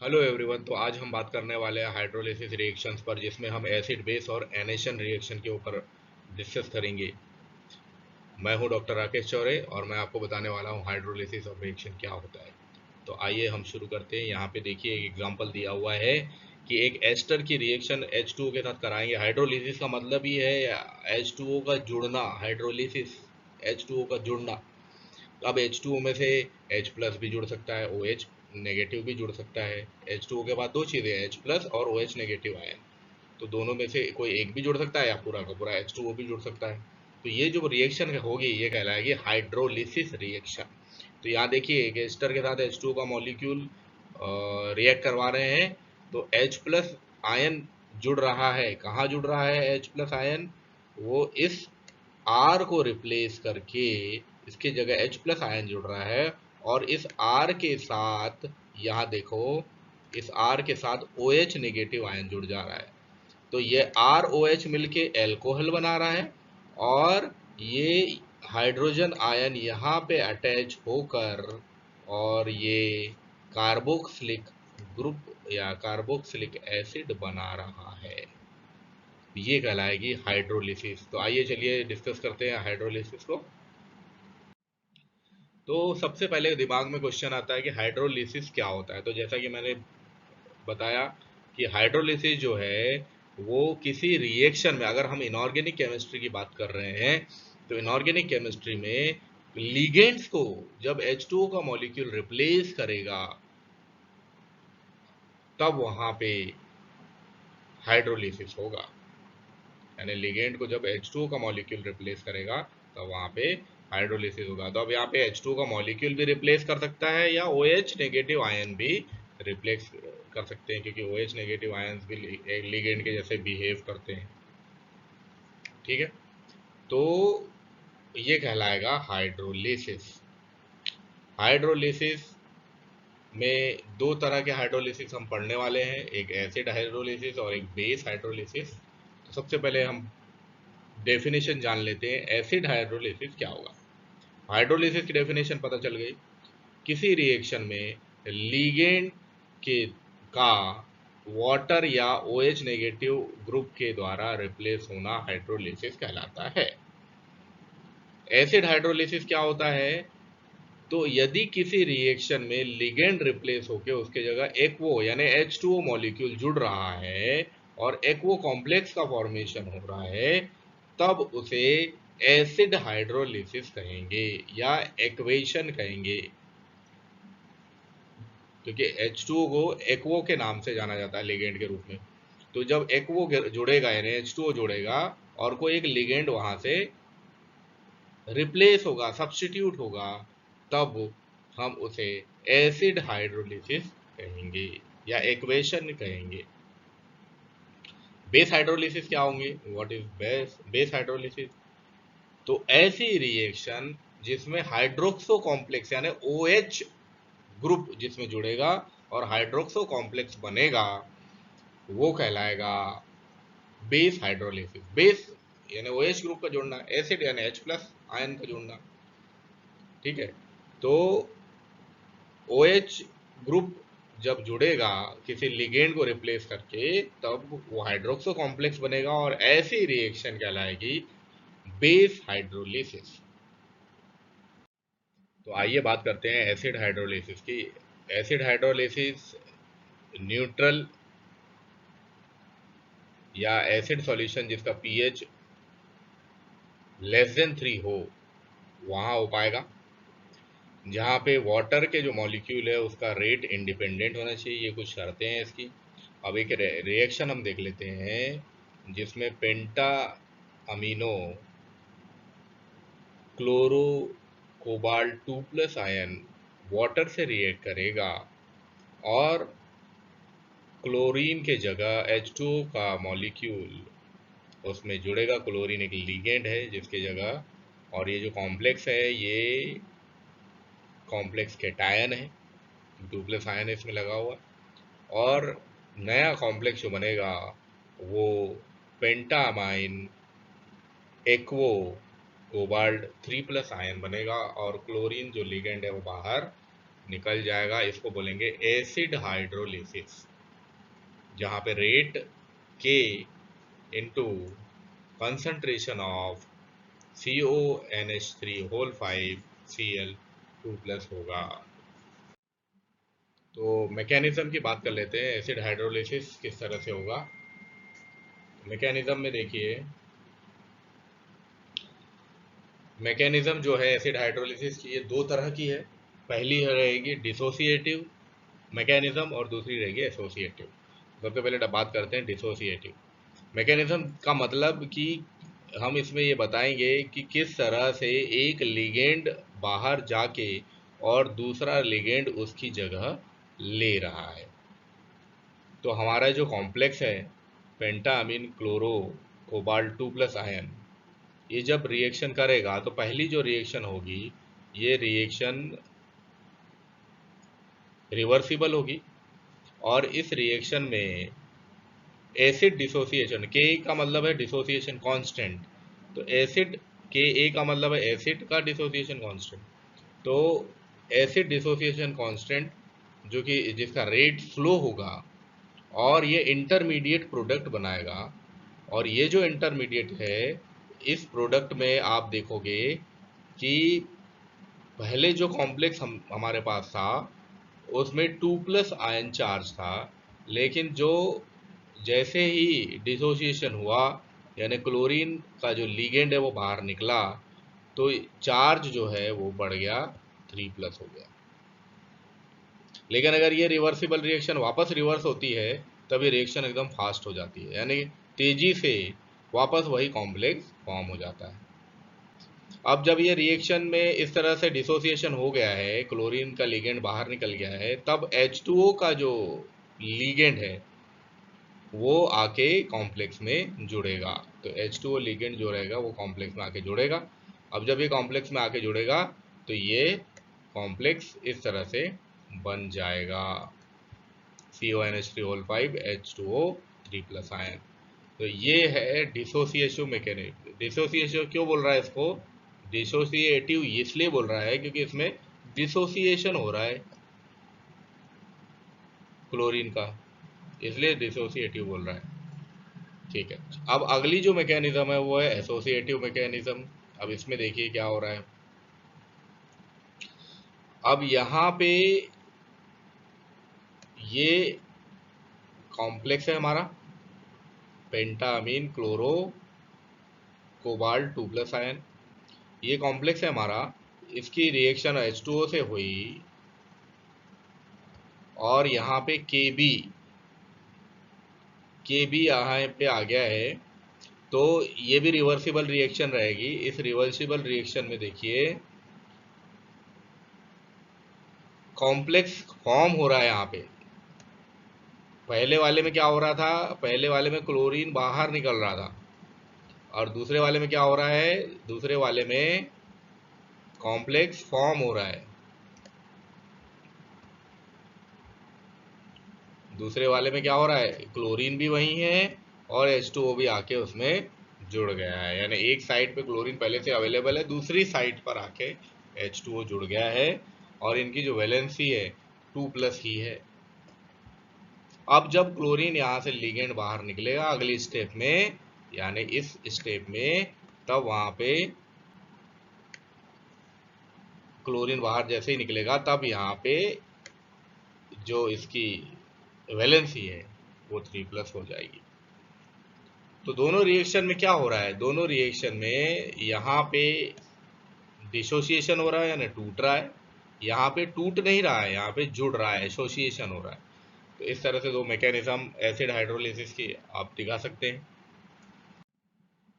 Hello everyone. तो आज हम बात करने वाले हैं हाइड्रोलिसिस रिएक्शंस पर, जिसमें हम एसिड बेस और एनेशन रिएक्शन के ऊपर डिस्कस करेंगे। मैं हूं डॉक्टर राकेश चौरे और मैं आपको बताने वाला हूं हाइड्रोलिसिस और रिएक्शन क्या होता है। तो आइए हम शुरू करते हैं। यहाँ पे देखिए एक एग्जांपल दिया हुआ है कि एक एस्टर की रिएक्शन H2O के साथ कराएंगे। हाइड्रोलिसिस का मतलब ही है H2O का जुड़ना। हाइड्रोलिसिस H2O का जुड़ना। अब H2O में से H प्लस भी जुड़ सकता है, OH नेगेटिव भी जुड़ सकता है। H2O के बाद दो चीज़ें हैं, H प्लस और OH नेगेटिव आयन। तो दोनों में से कोई एक भी जुड़ सकता है या पूरा का पूरा H2O भी जुड़ सकता है। तो ये जो रिएक्शन होगी ये कहलाएगी हाइड्रोलिसिस रिएक्शन। तो यहाँ देखिए एक एस्टर के साथ H2O का मॉलिक्यूल रिएक्ट करवा रहे हैं। तो H प्लस आयन जुड़ रहा है। कहाँ जुड़ रहा है H प्लस आयन? वो इस आर को रिप्लेस करके इसके जगह H प्लस आयन जुड़ रहा है। और इस आर के साथ यहाँ देखो, इस आर के साथ OH नेगेटिव आयन जुड़ जा रहा है। तो ये आर ओ एच मिलके एल्कोहल बना रहा है और ये हाइड्रोजन आयन यहाँ पे अटैच होकर और ये कार्बोक्सिलिक ग्रुप या कार्बोक्सिलिक एसिड बना रहा है। ये कहलाएगी हाइड्रोलिसिस। तो आइए चलिए डिस्कस करते हैं हाइड्रोलिसिस को। तो सबसे पहले दिमाग में क्वेश्चन आता है कि हाइड्रोलिसिस क्या होता है। तो जैसा कि मैंने बताया कि हाइड्रोलिसिस जो है वो किसी रिएक्शन में, अगर हम इनऑर्गेनिक केमिस्ट्री की बात कर रहे हैं तो इनऑर्गेनिक केमिस्ट्री में लिगेंड्स को जब H2O का मॉलिक्यूल रिप्लेस करेगा तब वहां पे हाइड्रोलिसिस होगा। यानी लिगेंड को जब H2O का मॉलिक्यूल रिप्लेस करेगा तब वहां पे हाइड्रोलिसिस होगा। तो अब यहाँ पे H2O का मॉलिक्यूल भी रिप्लेस कर सकता है या OH नेगेटिव आयन भी रिप्लेस कर सकते हैं, क्योंकि OH नेगेटिव आयन भी लिगेंड के जैसे बिहेव करते हैं। ठीक है। तो ये कहलाएगा हाइड्रोलिसिस। हाइड्रोलिसिस में दो तरह के हाइड्रोलिसिस हम पढ़ने वाले हैं, एक एसिड हाइड्रोलिसिस और एक बेस हाइड्रोलिसिस। तो सबसे पहले हम डेफिनेशन जान लेते हैं, एसिड हाइड्रोलिसिस क्या होगा। हाइड्रोलिसिस की डेफिनेशन पता चल गई। किसी रिएक्शन में लीगेंड के का वाटर या OH नेगेटिव ग्रुप के द्वारा रिप्लेस होना हाइड्रोलिसिस कहलाता है। एसिड हाइड्रोलिसिस क्या होता है? तो यदि किसी रिएक्शन में लिगेंड रिप्लेस होकर उसके जगह एक्वो यानी H2O मॉलिक्यूल जुड़ रहा है और एक्वो कॉम्प्लेक्स का फॉर्मेशन हो रहा है, तब उसे एसिड हाइड्रोलिसिस कहेंगे या एक्वेशन कहेंगे, क्योंकि H2O को एक्वो के नाम से जाना जाता है लिगेंड के रूप में। तो जब एक्वो जुड़ेगा यानी H2O जुड़ेगा और कोई एक लिगेंड वहां से रिप्लेस होगा, सब्स्टिट्यूट होगा, तब हम उसे एसिड हाइड्रोलिसिस कहेंगे या एक्वेशन कहेंगे। बेस हाइड्रोलिसिस क्या होंगे? What is base hydrolysis? तो ऐसी रिएक्शन जिसमें हाइड्रोक्सो कॉम्प्लेक्स यानी OH ग्रुप जिसमें जुड़ेगा और हाइड्रोक्सो कॉम्प्लेक्स बनेगा, वो कहलाएगा बेस हाइड्रोलिसिस। बेस यानी OH ग्रुप का जुड़ना, एसिड यानी H प्लस आयन का जुड़ना। ठीक है। तो OH ग्रुप जब जुड़ेगा किसी लिगेंड को रिप्लेस करके तब वो हाइड्रोक्सो कॉम्प्लेक्स बनेगा और ऐसी रिएक्शन कहलाएगी बेस हाइड्रोलिसिस। तो आइए बात करते हैं एसिड हाइड्रोलिसिस की। एसिड हाइड्रोलिसिस न्यूट्रल या एसिड सॉल्यूशन जिसका पीएच लेस देन 3 हो वहाँ हो पाएगा, जहाँ पे वाटर के जो मॉलिक्यूल है उसका रेट इंडिपेंडेंट होना चाहिए। ये कुछ शर्तें हैं इसकी। अब एक रिएक्शन हम देख लेते हैं जिसमें penta amino chloro cobalt 2 plus ion water से रिएक्ट करेगा और क्लोरीन के जगह H2O का मॉलिक्यूल उसमें जुड़ेगा। क्लोरीन एक लिगेंड है जिसके जगह, और ये जो कॉम्प्लेक्स है ये कॉम्प्लेक्स कैटायन है, 2 प्लस आयन इसमें लगा हुआ। और नया कॉम्प्लेक्स जो बनेगा वो पेंटामाइन एक्वो कोबाल्ट 3 प्लस आयन बनेगा और क्लोरीन जो लिगेंड है वो बाहर निकल जाएगा। इसको बोलेंगे एसिड हाइड्रोलिसिस, जहाँ पे रेट के into concentration of CONH3 whole 5 Cl2+ होगा। तो मैकेनिज्म की बात कर लेते हैं, एसिड हाइड्रोलिसिस किस तरह से होगा। मैकेनिज्म में देखिए, मैकेनिज्म जो है एसिड हाइड्रोलिसिस की, ये दो तरह की है। पहली रहेगी डिसोसिएटिव मैकेनिज्म और दूसरी रहेगी एसोसिएटिव। सबसे पहले बात करते हैं डिसोसिएटिव मैकेनिज्म का। मतलब कि हम इसमें ये बताएंगे कि किस तरह से एक लिगेंड बाहर जाके और दूसरा लिगेंड उसकी जगह ले रहा है। तो हमारा जो कॉम्प्लेक्स है पेंटाअमीन क्लोरो कोबाल्ट 2+ आयन, ये जब रिएक्शन करेगा तो पहली जो रिएक्शन होगी, ये रिएक्शन रिवर्सिबल होगी। और इस रिएक्शन में एसिड डिसोसिएशन, के का मतलब है डिसोसिएशन कांस्टेंट, तो एसिड के ए का मतलब है एसिड का डिसोसिएशन कांस्टेंट। तो एसिड डिसोसिएशन कांस्टेंट जो कि जिसका रेट स्लो होगा और ये इंटरमीडिएट प्रोडक्ट बनाएगा। और ये जो इंटरमीडिएट है, इस प्रोडक्ट में आप देखोगे कि पहले जो कॉम्प्लेक्स हमारे पास था उसमें 2+ आयन चार्ज था, लेकिन जो जैसे ही डिसोसिएशन हुआ, यानी क्लोरीन का जो लिगेंड है वो बाहर निकला, तो चार्ज जो है वो बढ़ गया, 3+ हो गया। लेकिन अगर ये रिवर्सिबल रिएक्शन वापस रिवर्स होती है, तब ये रिएक्शन एकदम फास्ट हो जाती है, यानी तेजी से वापस वही कॉम्प्लेक्स फॉर्म हो जाता है। अब जब ये रिएक्शन में इस तरह से डिसोसिएशन हो गया है, क्लोरीन का लिगेंड बाहर निकल गया है, तब H2O का जो लिगेंड है वो आके कॉम्प्लेक्स में जुड़ेगा। तो H2O लिगेंड जो रहेगा वो कॉम्प्लेक्स में आके जुड़ेगा। अब जब ये कॉम्प्लेक्स में आके जुड़ेगा तो ये कॉम्प्लेक्स इस तरह से बन जाएगा, CONH3 होल 5 H2O 3+ आयन। तो ये है डिसोसिएशन मैकेनिज्म। डिसोसिएशन क्यों बोल रहा है इसको, डिसोसिएटिव इसलिए बोल रहा है क्योंकि इसमें डिसोसिएशन हो रहा है क्लोरीन का, इसलिए डिसोसिएटिव बोल रहा है। ठीक है, अब अगली जो मैकेनिज्म है वो है एसोसिएटिव मैकेनिज्म। अब इसमें देखिए क्या हो रहा है। अब यहाँ पे ये कॉम्प्लेक्स है हमारा पेंटाअमीन क्लोरो कोबाल्ट 2+ आयन, ये कॉम्प्लेक्स है हमारा। इसकी रिएक्शन H2O से हुई और यहाँ पे के बी यहाँ पे आ गया है, तो ये भी रिवर्सिबल रिएक्शन रहेगी। इस रिवर्सिबल रिएक्शन में देखिए कॉम्प्लेक्स फॉर्म हो रहा है यहाँ पे। पहले वाले में क्या हो रहा था, पहले वाले में क्लोरीन बाहर निकल रहा था, और दूसरे वाले में क्या हो रहा है, दूसरे वाले में कॉम्प्लेक्स फॉर्म हो रहा है। दूसरे वाले में क्या हो रहा है, क्लोरीन भी वही है और H2O भी आके उसमें जुड़ गया है, यानी एक साइड पे क्लोरीन पहले से अवेलेबल है, दूसरी साइड पर आके H2O जुड़ गया है और इनकी जो वैलेंसी है 2+ ही है। अब जब क्लोरीन यहाँ से लिगेंड बाहर निकलेगा अगली स्टेप में, यानी इस स्टेप में, तब वहां पे क्लोरीन बाहर जैसे ही निकलेगा तब यहाँ पे जो इसकी वैलेंसी है वो 3+ हो जाएगी। तो दोनों रिएक्शन में क्या हो रहा है, दोनों रिएक्शन में यहाँ पे डिसोसिएशन हो रहा है यानी टूट रहा है, यहाँ पे टूट नहीं रहा है, यहाँ पे जुड़ रहा है, एसोसिएशन हो रहा है। तो इस तरह से दो मैकेनिज्म एसिड हाइड्रोलिसिस की आप दिखा सकते हैं।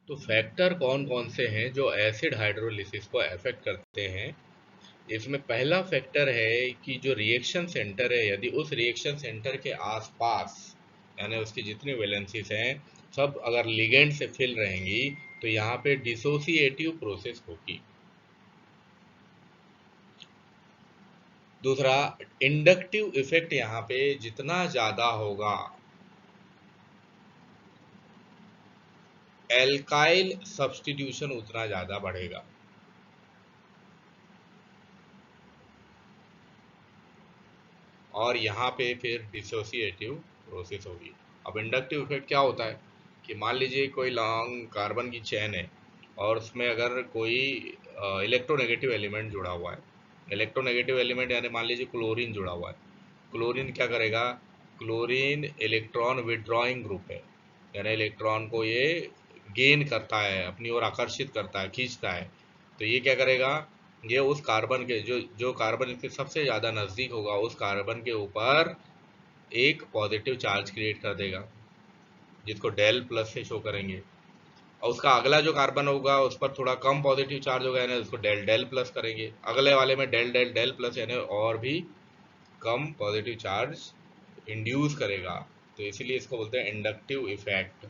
तो फैक्टर कौन कौन से हैं जो एसिड हाइड्रोलिसिस को अफेक्ट करते हैं। इसमें पहला फैक्टर है कि जो रिएक्शन सेंटर है, यदि उस रिएक्शन सेंटर के आसपास यानी उसकी जितनी वैलेंसीज हैं सब अगर लिगेंड से फिल रहेंगी तो यहाँ पे डिसोसिएटिव प्रोसेस होगी। दूसरा, इंडक्टिव इफेक्ट यहाँ पे जितना ज़्यादा होगा, एल्काइल सब्स्टिट्यूशन उतना ज़्यादा बढ़ेगा। और यहाँ पे फिर डिसोसिएटिव प्रोसेस होगी। अब इंडक्टिव इफेक्ट क्या होता है कि मान लीजिए कोई लॉन्ग कार्बन की चेन है और उसमें अगर कोई इलेक्ट्रोनेगेटिव एलिमेंट जुड़ा हुआ है। इलेक्ट्रोनेगेटिव एलिमेंट यानी मान लीजिए क्लोरीन जुड़ा हुआ है। क्लोरीन क्या करेगा, क्लोरीन इलेक्ट्रॉन विड्रॉइंग ग्रुप है, यानी इलेक्ट्रॉन को ये गेन करता है, अपनी ओर आकर्षित करता है, खींचता है। तो ये क्या करेगा, ये उस कार्बन के जो जो कार्बन इसके सबसे ज़्यादा नज़दीक होगा उस कार्बन के ऊपर एक पॉजिटिव चार्ज क्रिएट कर देगा, जिसको डेल प्लस से शो करेंगे। और उसका अगला जो कार्बन होगा उस पर थोड़ा कम पॉजिटिव चार्ज होगा, यानी उसको डेल डेल प्लस करेंगे। अगले वाले में डेल डेल डेल प्लस, यानी और भी कम पॉजिटिव चार्ज इंड्यूस करेगा। तो इसीलिए इसको बोलते हैं इंडक्टिव इफेक्ट,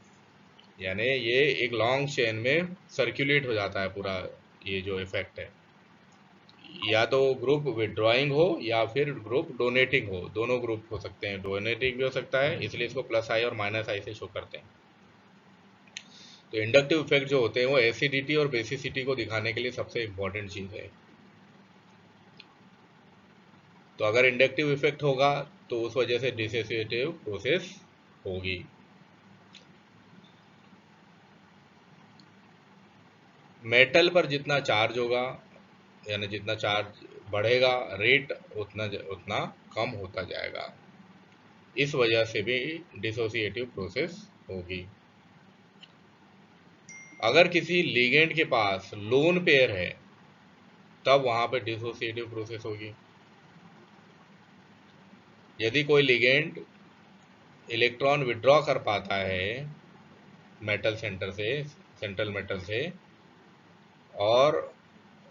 यानी ये एक लॉन्ग चेन में सर्कुलेट हो जाता है पूरा। ये जो इफेक्ट है, या तो ग्रुप विड्रॉइंग हो या फिर ग्रुप डोनेटिंग हो, दोनों ग्रुप हो सकते हैं। डोनेटिंग भी हो सकता है, इसलिए इसको प्लस आई और माइनस आई से शो करते हैं। तो इंडक्टिव इफेक्ट जो होते हैं वो एसिडिटी और बेसिसिटी को दिखाने के लिए सबसे इंपॉर्टेंट चीज़ है। तो अगर इंडक्टिव इफेक्ट होगा तो उस वजह से डिसोसिएटिव प्रोसेस होगी। मेटल पर जितना चार्ज होगा, यानी जितना चार्ज बढ़ेगा रेट उतना उतना कम होता जाएगा। इस वजह से भी डिसोसिएटिव प्रोसेस होगी। अगर किसी लिगेंड के पास लोन पेयर है तब वहां पे डिसोसिएटिव प्रोसेस होगी। यदि कोई लिगेंड इलेक्ट्रॉन विड्रॉ कर पाता है मेटल सेंटर से, सेंट्रल मेटल से, और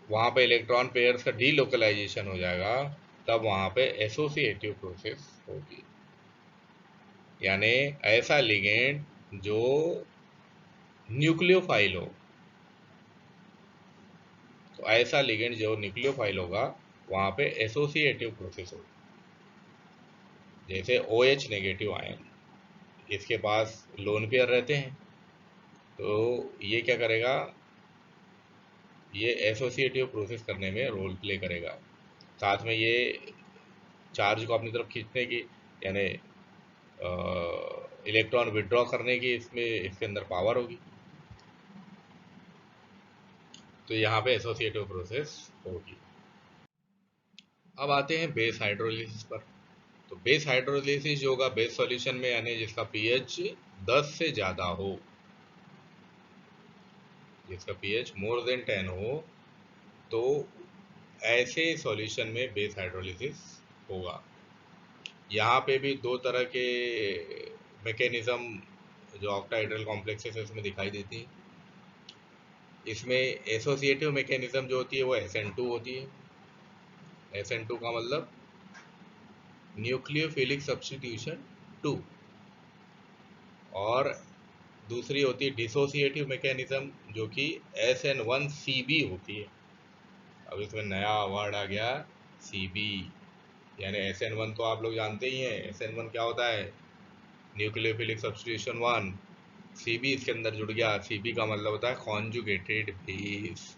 वहां पे इलेक्ट्रॉन पेयर्स का डीलोकलाइजेशन हो जाएगा, तब वहां पे एसोसिएटिव प्रोसेस होगी। यानी ऐसा लिगेंड जो न्यूक्लियोफाइल हो, तो ऐसा लिगेंड जो न्यूक्लियोफाइल होगा वहां पे एसोसिएटिव प्रोसेस होगी। जैसे OH नेगेटिव आयन, इसके पास लोन पेयर रहते हैं, तो ये क्या करेगा, ये एसोसिएटिव प्रोसेस करने में रोल प्ले करेगा। साथ में ये चार्ज को अपनी तरफ खींचने की, यानी इलेक्ट्रॉन विड्रॉ करने की इसमें इसके अंदर पावर होगी। तो यहाँ पे एसोसिएटिव प्रोसेस होगी। अब आते हैं बेस हाइड्रोलिसिस पर। तो बेस हाइड्रोलिसिस जो होगा बेस सॉल्यूशन में, यानी जिसका पीएच 10 से ज़्यादा हो, जिसका पीएच मोर देन 10 हो, तो ऐसे सॉल्यूशन में बेस हाइड्रोलिसिस होगा। यहाँ पे भी दो तरह के मैकेनिज्म जो ऑक्टाहाइड्रल कॉम्प्लेक्सेस है उसमें दिखाई देती है। इसमें एसोसिएटिव मैकेनिज्म जो होती है वो SN2 होती है। SN2 का मतलब न्यूक्लियोफिलिक सब्स्टिट्यूशन 2। और दूसरी होती है डिसोसिएटिव मैकेनिज्म जो कि SN1CB होती है। अब इसमें नया वर्ड आ गया CB, यानी SN1 तो आप लोग जानते ही हैं। SN1 क्या होता है, न्यूक्लियोफिलिक सब्स्टिट्यूशन 1। CB इसके अंदर जुड़ गया। CB का मतलब होता है कॉन्जुगेटेड बेस।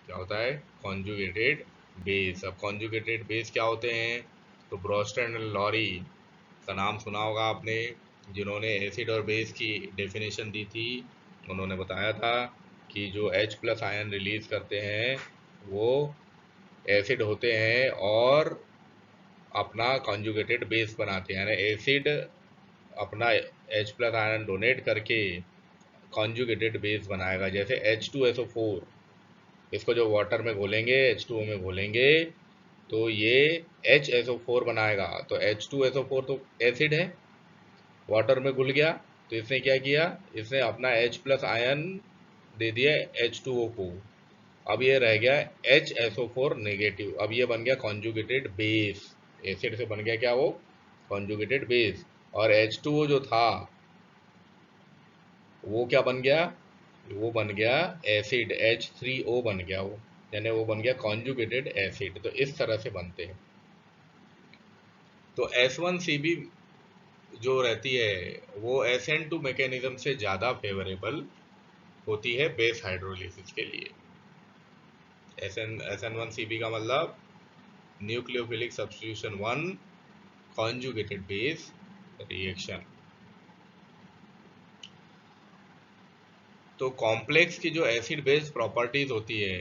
क्या होता है, कॉन्जुगेटेड बेस। अब कॉन्जुगेटेड बेस क्या होते हैं, तो ब्रोस्टन एंड लॉरी का नाम सुना होगा आपने, जिन्होंने एसिड और बेस की डेफिनेशन दी थी। उन्होंने बताया था कि जो H प्लस आयन रिलीज करते हैं वो एसिड होते हैं और अपना कॉन्जुगेटेड बेस बनाते हैं, यानी एसिड अपना H प्लस आयन डोनेट करके कॉन्जुगेटेड बेस बनाएगा। जैसे H2SO4, इसको जो वाटर में घोलेंगे, H2O में घोलेंगे, तो ये HSO4 बनाएगा। तो H2SO4 तो एसिड है, वाटर में घुल गया, तो इसने क्या किया, इसने अपना H प्लस आयन दे दिया H2O को। अब ये रह गया HSO4 नेगेटिव। अब ये बन गया कॉन्जुगेटेड बेस। एसिड से बन गया क्या, वो कॉन्जुगेटेड बेस। और H2O जो था वो क्या बन गया, वो बन गया एसिड, H3O बन गया वो, यानी वो बन गया कॉन्जुगेटेड एसिड। तो इस तरह से बनते हैं। तो S1CB जो रहती है वो SN2 मैकेनिज्म से ज़्यादा फेवरेबल होती है बेस हाइड्रोलिसिस के लिए। SN1CB का मतलब nucleophilic substitution 1 conjugated base reaction. तो कॉम्प्लेक्स की जो एसिड बेस प्रॉपर्टीज होती है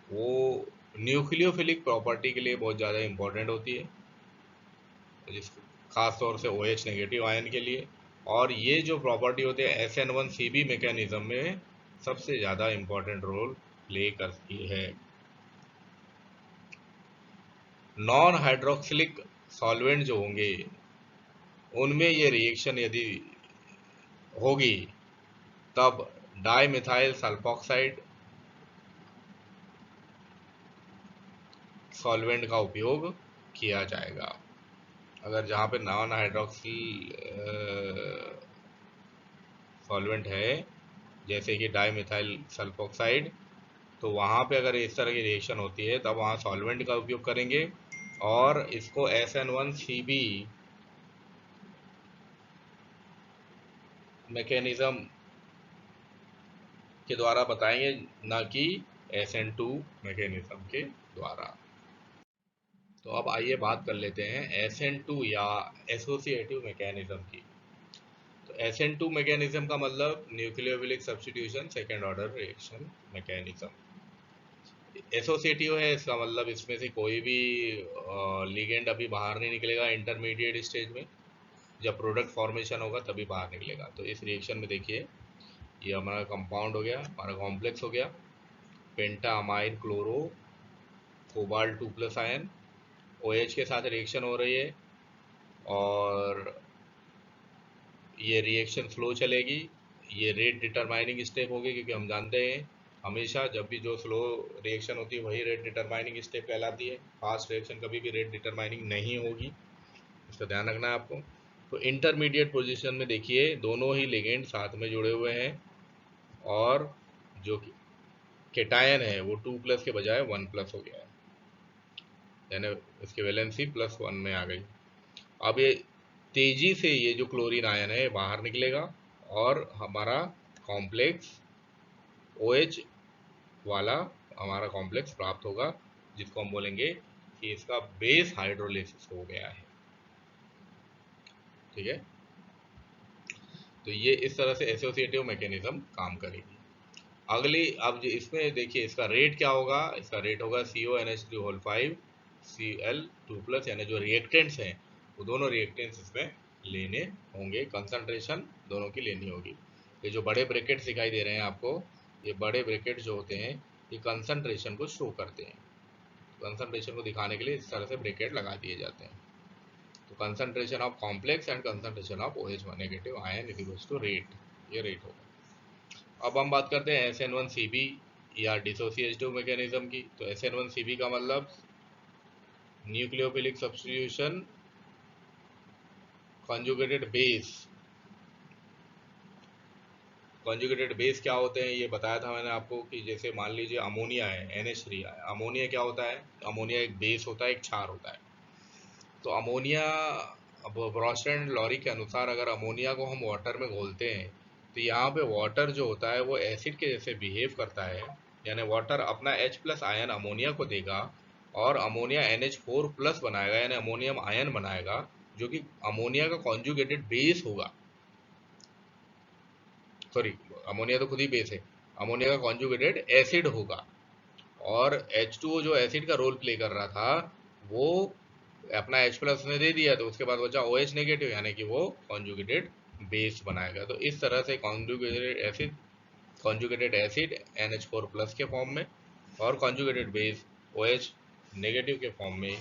वो न्यूक्लियोफिलिक प्रॉपर्टी के लिए बहुत ज़्यादा इंपॉर्टेंट होती है, जिस खास तौर से OH नेगेटिव आयन के लिए। और ये जो प्रॉपर्टी होती है SN1CB मैकेनिज्म में सबसे ज़्यादा इंपॉर्टेंट रोल प्ले करती है। नॉन हाइड्रोक्सिलिक सॉल्वेंट जो होंगे उनमें ये रिएक्शन यदि होगी तब डाइमिथाइल सल्फॉक्साइड सॉल्वेंट का उपयोग किया जाएगा। अगर जहाँ पे नॉन हाइड्रोक्सिल सॉल्वेंट है जैसे कि डाइमिथाइल सल्फॉक्साइड, तो वहाँ पे अगर इस तरह की रिएक्शन होती है तब वहाँ सॉल्वेंट का उपयोग करेंगे और इसको SN1CB मैकेनिज्म के द्वारा बताएंगे, ना कि SN2 मैकेनिज्म के द्वारा। तो अब आइए बात कर लेते हैं SN2 या एसोसिएटिव मैकेनिज्म की। तो SN2 मैकेनिज्म का मतलब nucleophilic substitution second order reaction mechanism. Associative है, इसका मतलब इसमें से कोई भी लिगेंड अभी बाहर नहीं निकलेगा इंटरमीडिएट स्टेज में, जब प्रोडक्ट फॉर्मेशन होगा तभी बाहर निकलेगा। तो इस रिएक्शन में देखिए ये हमारा कंपाउंड हो गया, हमारा कॉम्प्लेक्स हो गया, penta amine chloro cobalt 2+ ion OH के साथ रिएक्शन हो रही है और ये रिएक्शन फ्लो चलेगी। ये रेट डिटरमाइनिंग स्टेप होगी, क्योंकि हम जानते हैं हमेशा जब भी जो स्लो रिएक्शन होती है वही रेट डिटरमाइनिंग स्टेप कहलाती है। फास्ट रिएक्शन कभी भी रेट डिटरमाइनिंग नहीं होगी, इसका ध्यान रखना है आपको। तो इंटरमीडिएट पोजीशन में देखिए दोनों ही लिगेंड साथ में जुड़े हुए हैं और जो केटायन है वो 2+ के बजाय 1+ हो गया है, यानी इसकी वैलेंसी +1 में आ गई। अब ये तेजी से ये जो क्लोरीन आयन है बाहर निकलेगा और हमारा कॉम्प्लेक्स OH वाला हमारा कॉम्प्लेक्स प्राप्त होगा, जिसको हम बोलेंगे कि इसका बेस हाइड्रोलिसिस हो गया है। ठीक है, तो ये इस तरह से एसोसिएटिव मैकेनिज्म काम करेगी। अगली अब इसमें देखिए इसका रेट क्या होगा, इसका रेट होगा CONH3 Cl2+, यानी जो रिएक्टेंट्स हैं वो दोनों रिएक्टेंट्स इसमें लेने होंगे, कंसंट्रेशन दोनों की लेनी होगी। ये जो बड़े ब्रैकेट दिखाई दे रहे हैं आपको, ये बड़े ब्रैकेट जो होते हैं ये कंसंट्रेशन को शो करते हैं। कंसंट्रेशन को दिखाने के लिए इस तरह से ब्रैकेट लगा दिए जाते हैं। तो concentration of complex and concentration of OH negative ion equals to rate, ये रेट होगा। अब हम बात करते हैं SN1CB या डिसोसिएटिव मैकेनिज्म की। तो SN1CB का मतलब nucleophilic substitution conjugated base. Conjugated base क्या होते हैं ये बताया था मैंने आपको, कि जैसे मान लीजिए अमोनिया है, NH3 है। अमोनिया क्या होता है, अमोनिया एक बेस होता है, एक क्षार होता है। तो अमोनिया, अब ब्रॉस्ट एंड लॉरी के अनुसार अगर अमोनिया को हम वाटर में घोलते हैं तो यहाँ पे वाटर जो होता है वो एसिड के जैसे बिहेव करता है, यानी वाटर अपना H+ आयन अमोनिया को देगा और अमोनिया NH4+ बनाएगा, यानी अमोनियम आयन बनाएगा, जो कि अमोनिया का कॉन्जुगेटेड बेस होगा। सॉरी, अमोनिया तो खुद ही बेस है, अमोनिया का कॉन्जुगेटेड एसिड होगा। और H2O जो एसिड का रोल प्ले कर रहा था वो अपना H+ ने दे दिया, तो उसके बाद बचा OH नेगेटिव, यानी कि वो कॉन्जुगेटेड बेस बनाएगा। तो इस तरह से कॉन्जुगेटेड एसिड NH4+ के फॉर्म में और कॉन्जुगेटेड बेस OH नेगेटिव के फॉर्म में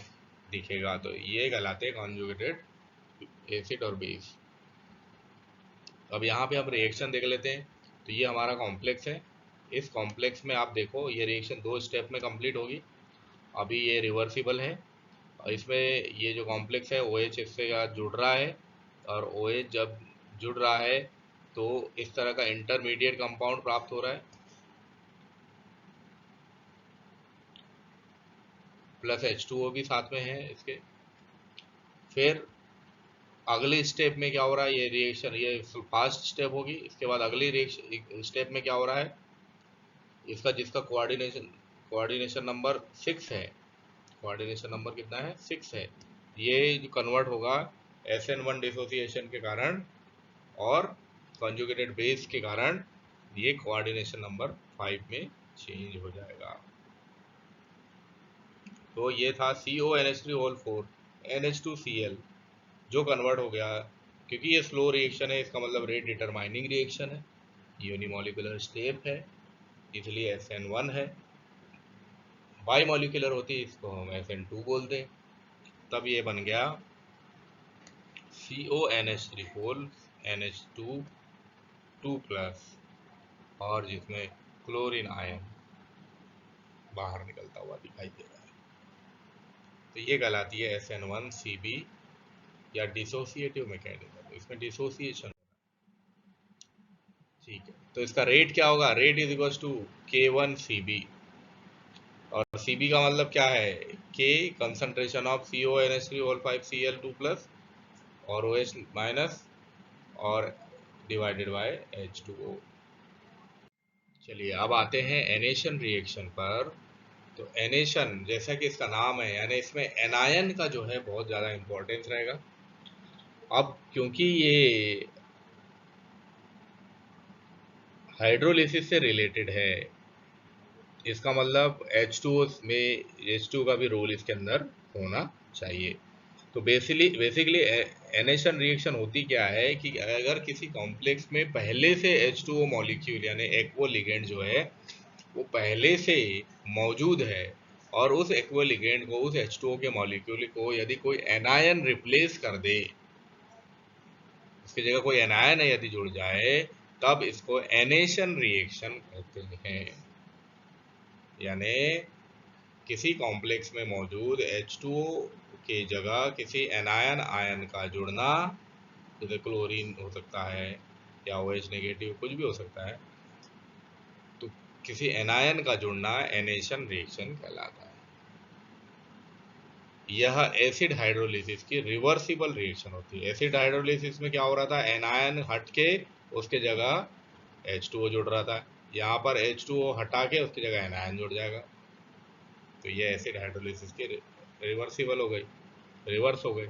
दिखेगा। तो ये कहलाते हैं कॉन्जुगेटेड एसिड और बेस। अब यहाँ पे हम रिएक्शन देख लेते हैं। तो ये हमारा कॉम्प्लेक्स है, इस कॉम्प्लेक्स में आप देखो ये रिएक्शन 2 स्टेप में कंप्लीट होगी। अभी ये रिवर्सिबल है, इसमें ये जो कॉम्प्लेक्स है OH इससे जुड़ रहा है और OH जब जुड़ रहा है तो इस तरह का इंटरमीडिएट कंपाउंड प्राप्त हो रहा है, प्लस H2O भी साथ में है इसके। फिर अगले स्टेप में क्या हो रहा है, ये रिएक्शन ये फास्ट स्टेप होगी। इसके बाद अगली रिएक्शन स्टेप में क्या हो रहा है, इसका जिसका कोऑर्डिनेशन नंबर 6 है, कोऑर्डिनेशन नंबर कितना है 6 है, ये जो कन्वर्ट होगा SN1 डिसोसिएशन के कारण और कंजुगेटेड बेस के कारण ये कोऑर्डिनेशन नंबर 5 में चेंज हो जाएगा। तो ये था CONH3 NH2Cl जो कन्वर्ट हो गया, क्योंकि ये स्लो रिएक्शन है इसका मतलब रेट डिटरमाइनिंग रिएक्शन है, यूनिमोलिकुलर स्टेप है, इसलिए SN1 है। बाई मॉलिकुलर होती है इसको हम SN2 बोलते हैं। तब ये बन गया CONH3 NH2 2+ और जिसमें क्लोरीन आयन बाहर निकलता हुआ दिखाई दे रहा है। तो ये कहलाती है SN1CB या डिसोसिएटिव मैकेनिज्म, इसमें डिसोसिएशन। ठीक है, तो इसका रेट क्या होगा? Rate is equal to K1CB, और CB का मतलब क्या है? K concentration of CONH3 5Cl2+ और OH- और डिवाइडेड बाय H2O। चलिए अब आते हैं एनेशन रिएक्शन पर। तो एनेशन जैसा कि इसका नाम है, यानी इसमें एनायन का जो है बहुत ज़्यादा इंपॉर्टेंस रहेगा। अब क्योंकि ये हाइड्रोलिसिस से रिलेटेड है, इसका मतलब H2O में H2 का भी रोल इसके अंदर होना चाहिए। तो बेसिकली एनेशन रिएक्शन होती क्या है कि अगर किसी कॉम्प्लेक्स में पहले से H2O मॉलिक्यूल यानी एक्वो लिगेंड जो है वो पहले से मौजूद है, और उस एक्वो लिगेंड को, उस H2O के मॉलिक्यूल को यदि कोई एनायन रिप्लेस कर दे, उसकी जगह कोई एनायन यदि जुड़ जाए, तब इसको एनेशन रिएक्शन कहते हैं। यानी किसी कॉम्प्लेक्स में मौजूद H2O के जगह किसी एनायन आयन का जुड़ना, जैसे क्लोरीन हो सकता है या OH नेगेटिव कुछ भी हो सकता है, तो किसी एनायन का जुड़ना एनेशन रिएक्शन कहलाता है। यह एसिड हाइड्रोलिसिस की रिवर्सिबल रिएक्शन होती है। एसिड हाइड्रोलिसिस में क्या हो रहा था? एनायन हट के उसके जगह H2O जुड़ रहा था, यहाँ पर H2O हटा के उसकी जगह एनायन जुड़ जाएगा। तो ये एसिड हाइड्रोलिसिस की रिवर्सिबल हो गई, रिवर्स हो गई।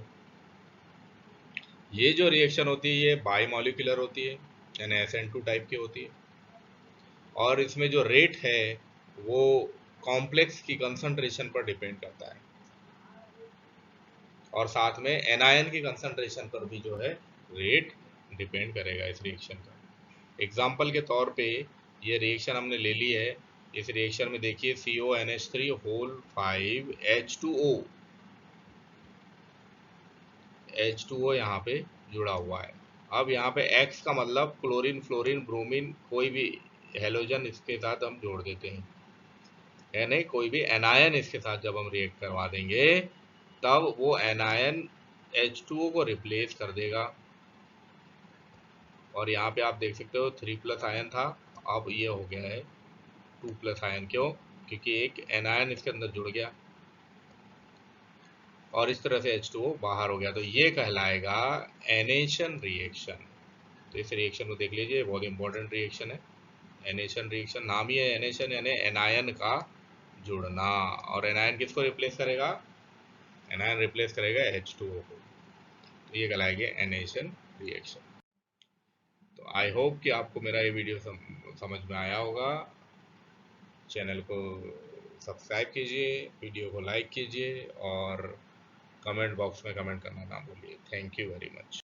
ये जो रिएक्शन होती है ये बाई मॉलिक्यूलर होती है, यानी SN2 टाइप की होती है, और इसमें जो रेट है वो कॉम्प्लेक्स की कंसंट्रेशन पर डिपेंड करता है, और साथ में एनायन की कंसंट्रेशन पर भी जो है रेट डिपेंड करेगा इस रिएक्शन का। एग्जाम्पल के तौर पे ये रिएक्शन हमने ले ली है। इस रिएक्शन में देखिए CONH3 H2O यहाँ पे जुड़ा हुआ है। अब यहाँ पे X का मतलब क्लोरीन, फ्लोरीन, ब्रोमीन, कोई भी हेलोजन इसके साथ हम जोड़ देते हैं, यानी कोई भी एनायन इसके साथ जब हम रिएक्ट करवा देंगे तब वो एनायन H2O को रिप्लेस कर देगा। और यहाँ पे आप देख सकते हो 3+ आयन था, अब ये हो गया है 2+ आयन। क्यों? क्योंकि एक एनायन इसके अंदर जुड़ गया और इस तरह से H2O बाहर हो गया। तो ये कहलाएगा एनेशन रिएक्शन। तो इस रिएक्शन को देख लीजिए, बहुत इंपॉर्टेंट रिएक्शन है। एनेशन रिएक्शन, नाम ही है एनेशन, यानी एनायन का जुड़ना। और एनायन किसको रिप्लेस करेगा? एनायन रिप्लेस करेगा H2O को। तो ये कहलाएगी एनेशन रिएक्शन। तो आई होप कि आपको मेरा ये वीडियो समझ में आया होगा। चैनल को सब्सक्राइब कीजिए, वीडियो को लाइक कीजिए और कमेंट बॉक्स में कमेंट करना ना भूलिए। Thank you very much.